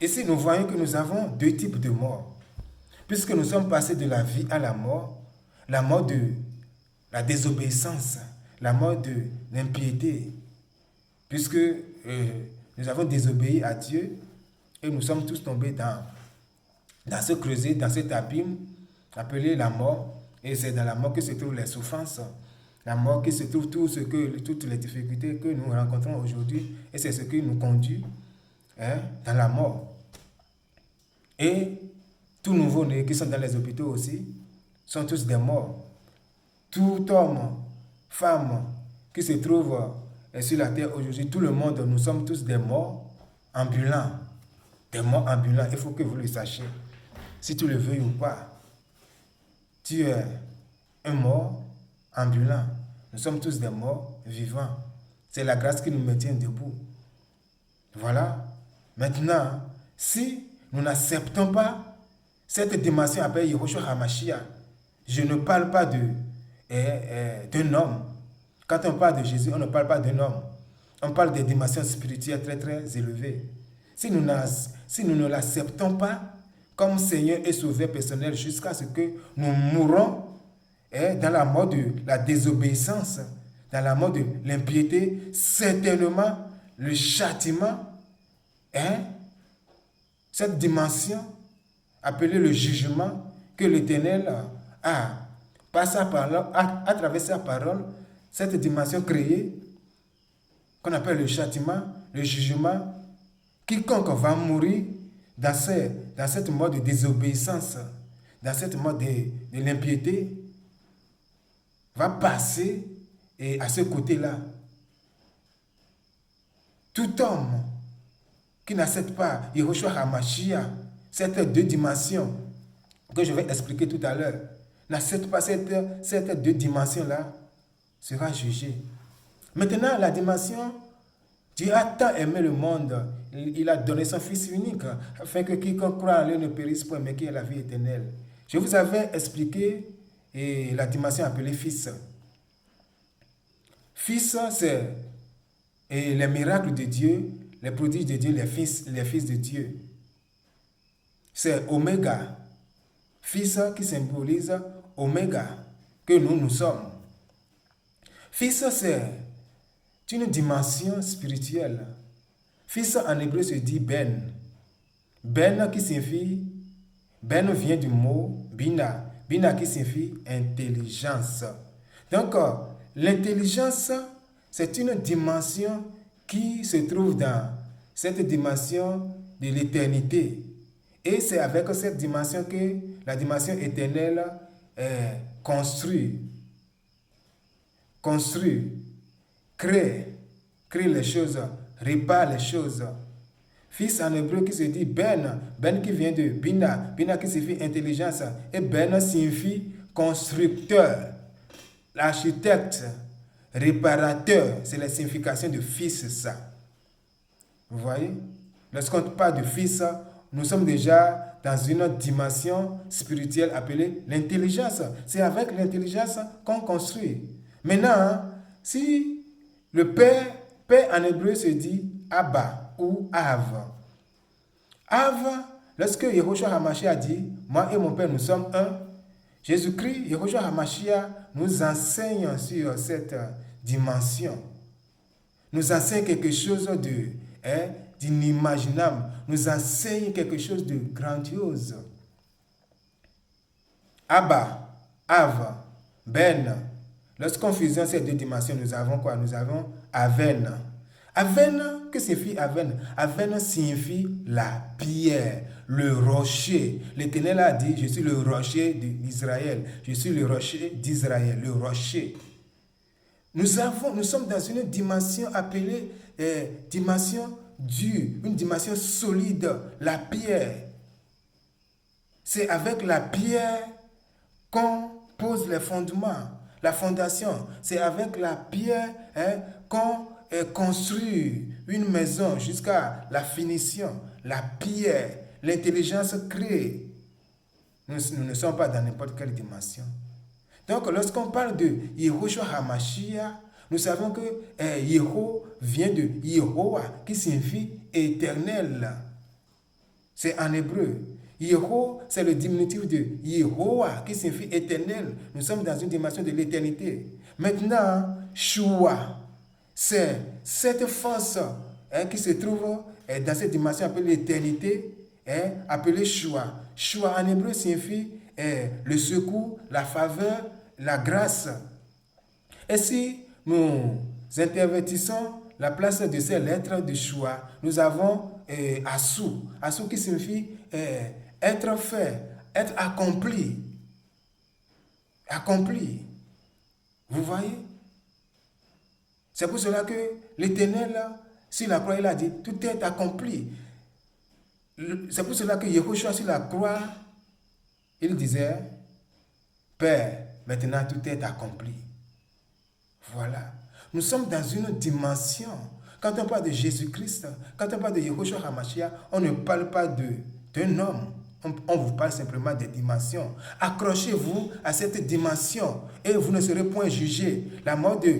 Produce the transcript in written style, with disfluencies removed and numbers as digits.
Ici, nous voyons que nous avons deux types de morts. Puisque nous sommes passés de la vie à la mort de la désobéissance, la mort de l'impiété. Puisque nous avons désobéi à Dieu et nous sommes tous tombés dans ce creuset, dans cet abîme appelé la mort. Et c'est dans la mort que se trouvent les souffrances. La mort qui se trouve toutes les difficultés que nous rencontrons aujourd'hui. Et c'est ce qui nous conduit dans la mort. Et tous nouveau-nés qui sont dans les hôpitaux aussi sont tous des morts. Tout homme, femme qui se trouve sur la terre aujourd'hui, tout le monde, nous sommes tous des morts ambulants. Des morts ambulants, il faut que vous le sachiez. Si tu le veux ou pas, tu es un mort ambulant. Nous sommes tous des morts vivants. C'est la grâce qui nous maintient debout. Voilà. Maintenant, si nous n'acceptons pas cette dimension appelée Yehoshua HaMashiach, je ne parle pas d'un homme. Quand on parle de Jésus, on ne parle pas d'un homme. On parle des dimensions spirituelles très très élevées. Si nous ne l'acceptons pas comme Seigneur et Sauveur personnel jusqu'à ce que nous mourons dans la mort de la désobéissance, dans la mort de l'impiété, certainement le châtiment, cette dimension appelée le jugement que l'Éternel a, à travers sa parole, cette dimension créée, qu'on appelle le châtiment, le jugement, quiconque va mourir dans cette mode de désobéissance, dans cette mode de l'impiété, va passer à ce côté-là. Tout homme qui n'accepte pas Yehoshua HaMashiach, cette deux dimensions que je vais expliquer tout à l'heure, n'accepte pas cette deux dimensions-là, sera jugé. Maintenant, la dimension, Dieu a tant aimé le monde, il a donné son Fils unique, afin que quiconque croit en lui ne périsse point, mais qu'il ait la vie éternelle. Je vous avais expliqué la dimension appelée Fils. Fils, c'est les miracles de Dieu, les prodiges de Dieu, les fils de Dieu. C'est Oméga. Fils qui symbolise Oméga, que nous sommes. Fils, c'est une dimension spirituelle. Fils en hébreu se dit Ben. Ben qui signifie, Ben vient du mot Bina. Bina qui signifie intelligence. Donc, l'intelligence, c'est une dimension qui se trouve dans cette dimension de l'éternité. Et c'est avec cette dimension que la dimension éternelle construit, crée les choses, répare les choses. Fils en hébreu qui se dit Ben, Ben qui vient de Bina, Bina qui signifie intelligence, et Ben signifie constructeur, l'architecte, réparateur, c'est la signification de fils, ça. Vous voyez? Lorsqu'on parle de fils, nous sommes déjà dans une autre dimension spirituelle appelée l'intelligence. C'est avec l'intelligence qu'on construit. Maintenant, si le Père en hébreu se dit Abba ou Av. Av, lorsque Yehoshua HaMashiach a dit, moi et mon Père, nous sommes un, Jésus-Christ, Yehoshua HaMashiach, nous enseigne sur cette dimension. Nous enseigne quelque chose d'inimaginable. Nous enseigne quelque chose de grandiose. Abba, Av, Ben. Lorsqu'on fusionne ces deux dimensions, nous avons quoi? Nous avons Aven. Aven, que signifie Aven? Aven signifie la pierre, le rocher. L'Éternel a dit, je suis le rocher d'Israël. Je suis le rocher d'Israël, le rocher. Nous sommes dans une dimension appelée dimension dure, une dimension solide, la pierre. C'est avec la pierre qu'on pose les fondements, la fondation. C'est avec la pierre qu'on construit une maison jusqu'à la finition. La pierre, l'intelligence crée. Nous ne sommes pas dans n'importe quelle dimension. Donc, lorsqu'on parle de Yehoshua HaMashiach, nous savons que Yeho vient de Yehoah, qui signifie éternel. C'est en hébreu. Yeho, c'est le diminutif de Yehoah, qui signifie éternel. Nous sommes dans une dimension de l'éternité. Maintenant, Shua, c'est cette force qui se trouve dans cette dimension appelée l'éternité, appelée Shua. Shua en hébreu signifie le secours, la faveur, la grâce. Et si nous intervertissons la place de ces lettres de Shua, nous avons Assou. Assou qui signifie être fait, être accompli. Accompli. Vous voyez? C'est pour cela que l'Éternel, sur la croix, il a dit, tout est accompli. C'est pour cela que Yehoshua, sur la croix, il disait, Père, maintenant tout est accompli. Voilà. Nous sommes dans une dimension. Quand on parle de Jésus-Christ, quand on parle de Yehoshua HaMashiach, on ne parle pas d'un homme. On vous parle simplement des dimensions. Accrochez-vous à cette dimension et vous ne serez point jugés. La mort de